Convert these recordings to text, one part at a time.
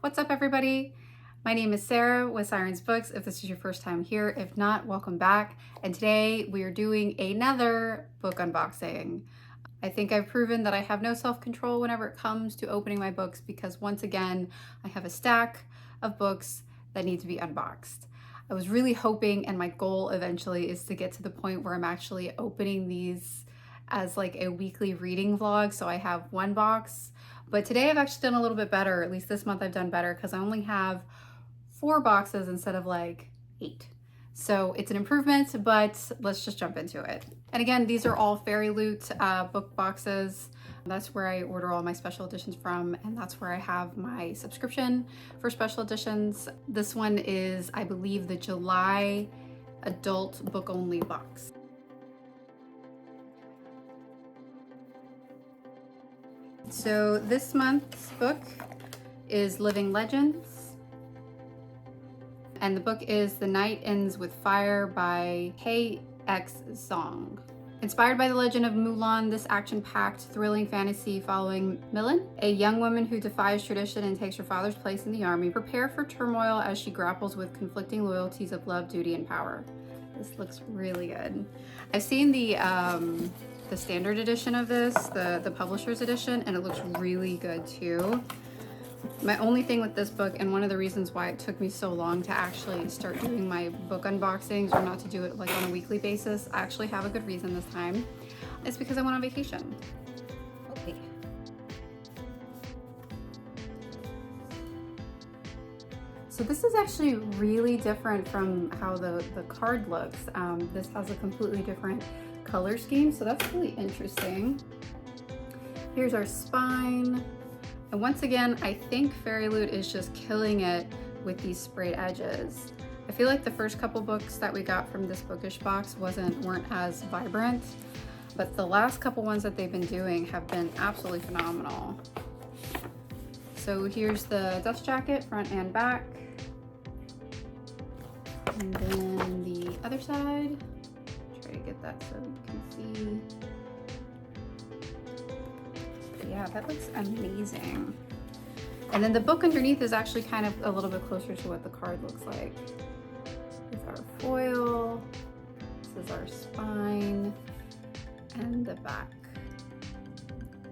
What's up, everybody? My name is Sarah with Sirens Books, if this is your first time here. If not, welcome back. And today we are doing another book unboxing. I think I've proven that I have no self-control whenever it comes to opening my books because once again, I have a stack of books that need to be unboxed. I was really hoping, and my goal eventually is to get to the point where I'm actually opening these as like a weekly reading vlog. So I have one box, but today I've actually done a little bit better. At least this month I've done better because I only have 4 boxes instead of like 8. So it's an improvement, but let's just jump into it. And again, these are all Fairy Loot book boxes. That's where I order all my special editions from, and that's where I have my subscription for special editions. This one is, I believe, the July adult book only box. So this month's book is Living Legends, and the book is The Night Ends with Fire by Hae X Zong. Inspired by the legend of Mulan, this action-packed, thrilling fantasy following Millen, a young woman who defies tradition and takes her father's place in the army, prepare for turmoil as she grapples with conflicting loyalties of love, duty, and power. This looks really good. I've seen the standard edition of this, the publisher's edition, and it looks really good too. My only thing with this book, and one of the reasons why it took me so long to actually start doing my book unboxings or not to do it like on a weekly basis, I actually have a good reason this time, is because I went on vacation. Okay. So this is actually really different from how the card looks. This has a completely different color scheme, so that's really interesting. Here's our spine. And once again, I think Fairy Loot is just killing it with these sprayed edges. I feel like the first couple books that we got from this bookish box weren't as vibrant, but the last couple ones that they've been doing have been absolutely phenomenal. So here's the dust jacket, front and back. And then the other side. Try to get that so you can see. Yeah, that looks amazing. And then the book underneath is actually kind of a little bit closer to what the card looks like. This is our foil, this is our spine, and the back.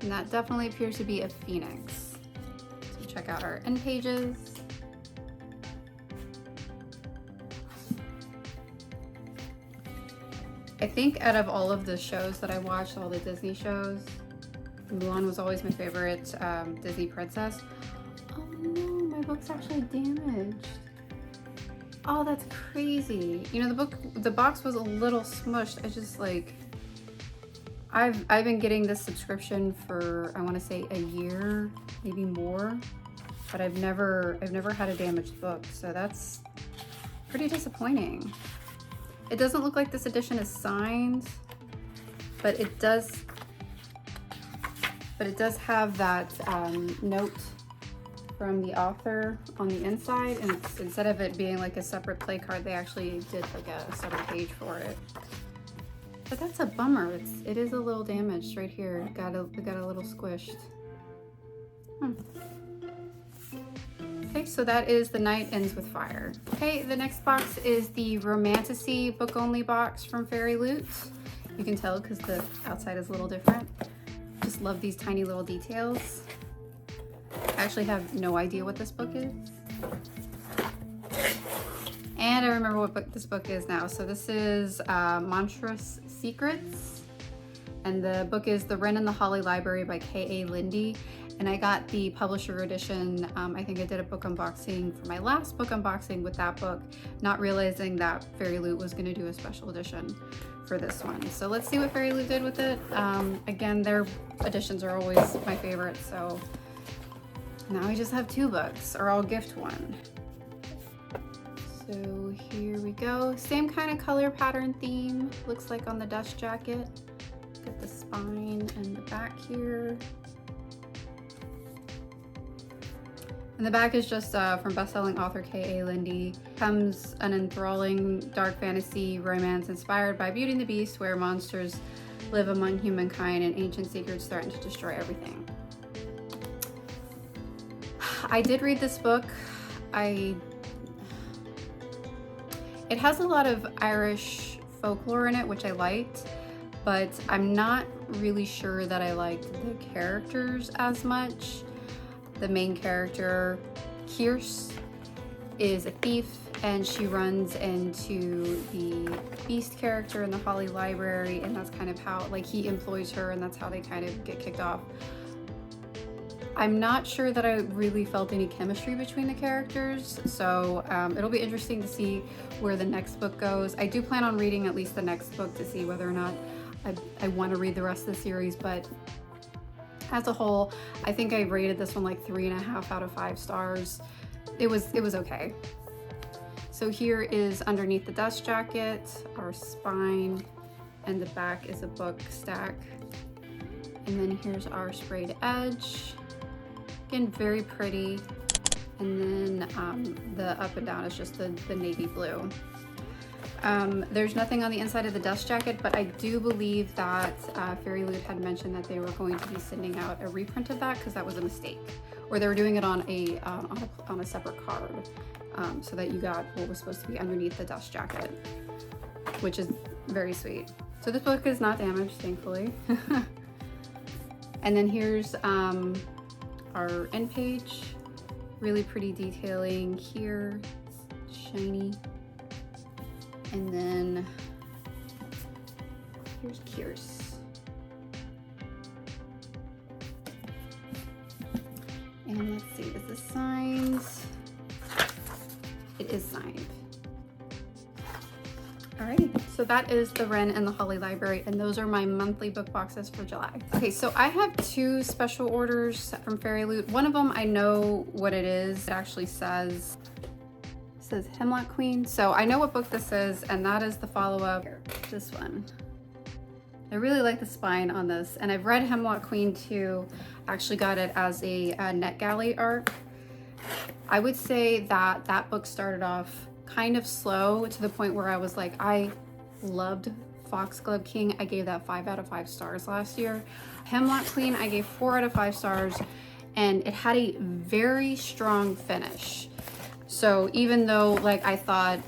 And that definitely appears to be a phoenix. So check out our end pages. I think out of all of the shows that I watched, all the Disney shows, Mulan was always my favorite Disney princess. Oh no, my book's actually damaged. Oh, that's crazy. You know, the box was a little smushed. I just like, I've been getting this subscription for, I want to say a year, maybe more, but I've never had a damaged book, so that's pretty disappointing. It doesn't look like this edition is signed, but it does have that note from the author on the inside, and instead of it being like a separate play card, they actually did like a separate page for it. But that's a bummer. It is a little damaged right here. It got a little squished. Okay, so that is The Night Ends with Fire. Okay, the next box is the Romantasy book only box from Fairy Loot. You can tell because the outside is a little different. Just love these tiny little details. I actually have no idea what this book is. And I remember what book this book is now. So this is Monstrous Secrets. And the book is The Wren and the Holly Library by K.A. Lindy. And I got the publisher edition. I think I did a book unboxing for my last book unboxing with that book, not realizing that Fairy Loot was gonna do a special edition for this one. So let's see what Fairy Loot did with it. Again, their editions are always my favorite, so now I just have 2 books, or I'll gift one. So here we go. Same kind of color pattern theme, looks like on the dust jacket. Got the spine and the back here. And the back is just from best-selling author K.A. Lindy. Comes an enthralling dark fantasy romance inspired by Beauty and the Beast, where monsters live among humankind and ancient secrets threaten to destroy everything. I did read this book. It has a lot of Irish folklore in it, which I liked, but I'm not really sure that I liked the characters as much. The main character, Kierce, is a thief, and she runs into the Beast character in the Holly Library, and that's kind of how, like, he employs her, and that's how they kind of get kicked off. I'm not sure that I really felt any chemistry between the characters, so it'll be interesting to see where the next book goes. I do plan on reading at least the next book to see whether or not I want to read the rest of the series, but as a whole, I think I rated this one like 3.5 out of 5 stars. It was okay. So here is underneath the dust jacket, our spine, and the back is a book stack. And then here's our sprayed edge. Again, very pretty. And then the up and down is just the navy blue. There's nothing on the inside of the dust jacket, but I do believe that FairyLoot had mentioned that they were going to be sending out a reprint of that because that was a mistake, or they were doing it on a separate card, so that you got what was supposed to be underneath the dust jacket, which is very sweet. So this book is not damaged, thankfully. And then here's our end page. Really pretty detailing here, it's shiny. And then here's Kierce. And let's see, is this signed? It is signed. Alrighty, so that is the Wren and the Holly Library, and those are my monthly book boxes for July. Okay, so I have 2 special orders from FairyLoot. One of them I know what it is. It actually says Hemlock Queen. So I know what book this is, and that is the follow-up, this one. I really like the spine on this, and I've read Hemlock Queen too. Actually got it as a NetGalley arc. I would say that that book started off kind of slow to the point where I was like, I loved Foxglove King. I gave that 5 out of 5 stars last year. Hemlock Queen, I gave 4 out of 5 stars, and it had a very strong finish. So even though, like, I thought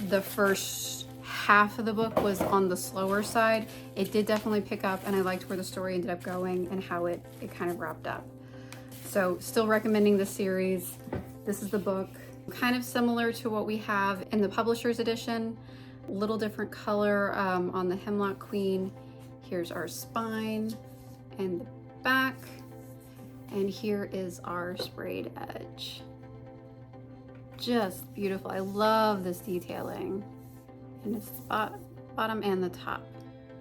the first half of the book was on the slower side, it did definitely pick up, and I liked where the story ended up going and how it kind of wrapped up. So still recommending the series. This is the book. Kind of similar to what we have in the publisher's edition. A little different color on the Hemlock Queen. Here's our spine and the back. And here is our sprayed edge. Just beautiful. I love this detailing, and it's the bottom and the top.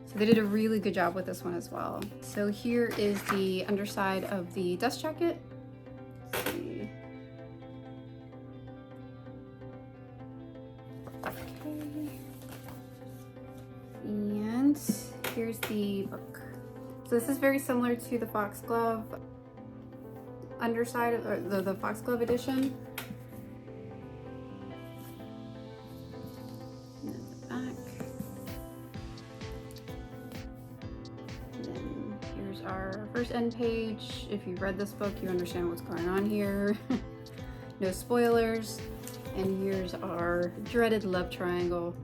So they did a really good job with this one as well. So here is the underside of the dust jacket. Let's see. Okay. And here's the book. So this is very similar to the Foxglove underside, or the Foxglove edition. Our first end page. If you've read this book, you understand what's going on here. No spoilers. And here's our dreaded love triangle.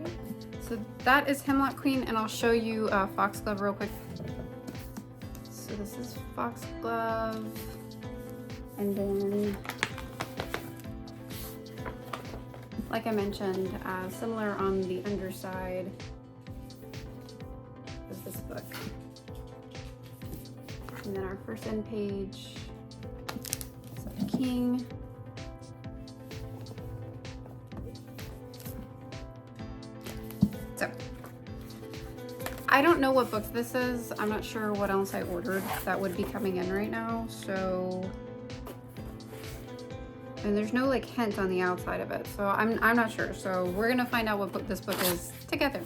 Okay. So that is Hemlock Queen, and I'll show you Foxglove real quick. So this is Foxglove, and then, like I mentioned, similar on the underside is this book. And then our first end page is our king. So I don't know what book this is. I'm not sure what else I ordered that would be coming in right now. So, and there's no like hint on the outside of it, so I'm not sure. So we're gonna find out what book this book is together.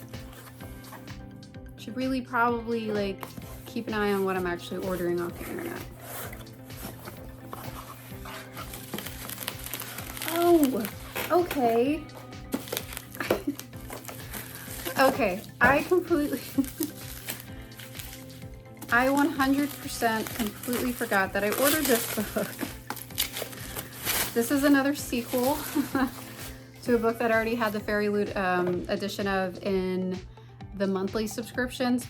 Should really probably like keep an eye on what I'm actually ordering off the internet. Oh, okay. Okay, I completely I 100% completely forgot that I ordered this book. This is another sequel to a book that I already had the Fairy Loot edition of in the monthly subscriptions.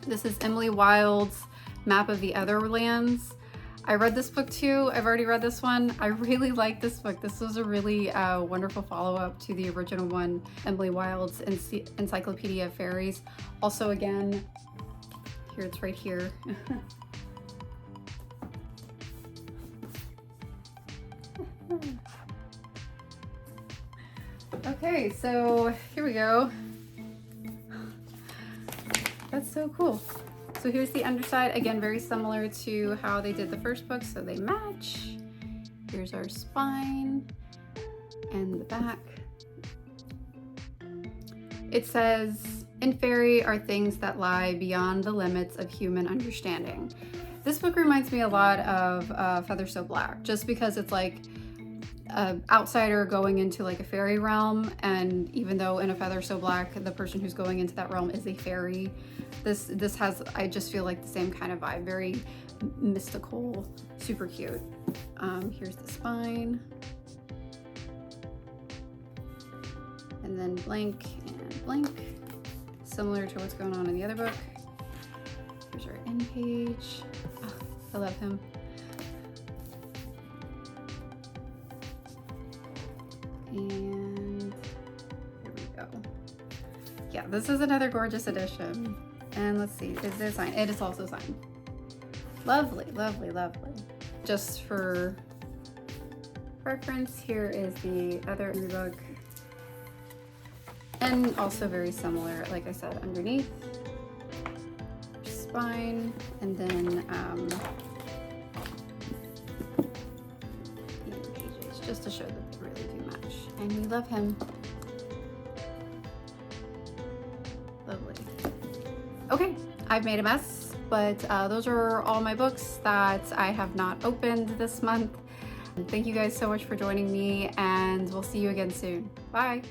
This is Emily Wilde's Map of the Otherlands. I read this book too. I've already read this one. I really like this book. This was a really wonderful follow-up to the original one, Emily Wilde's Encyclopedia of Fairies. Also, again, here it's right here. Okay, so here we go. That's so cool. So here's the underside, again, very similar to how they did the first book, so they match. Here's our spine and the back. It says, in fairy are things that lie beyond the limits of human understanding. This book reminds me a lot of Feather So Black, just because it's like an outsider going into like a fairy realm, and even though in A Feather So Black, the person who's going into that realm is a fairy, this has, I just feel like the same kind of vibe, very mystical, super cute. Here's the spine. And then blank and blank, similar to what's going on in the other book. Here's our end page. Oh, I love him. And here we go. Yeah, this is another gorgeous edition. And let's see, is it signed? It is also signed. Lovely, lovely, lovely. Just for reference, here is the other book. And also very similar, like I said, underneath. Spine, and then pages, just to show that they really do match. And we love him. Lovely. Okay, I've made a mess, but those are all my books that I have not opened this month. Thank you guys so much for joining me, and we'll see you again soon. Bye.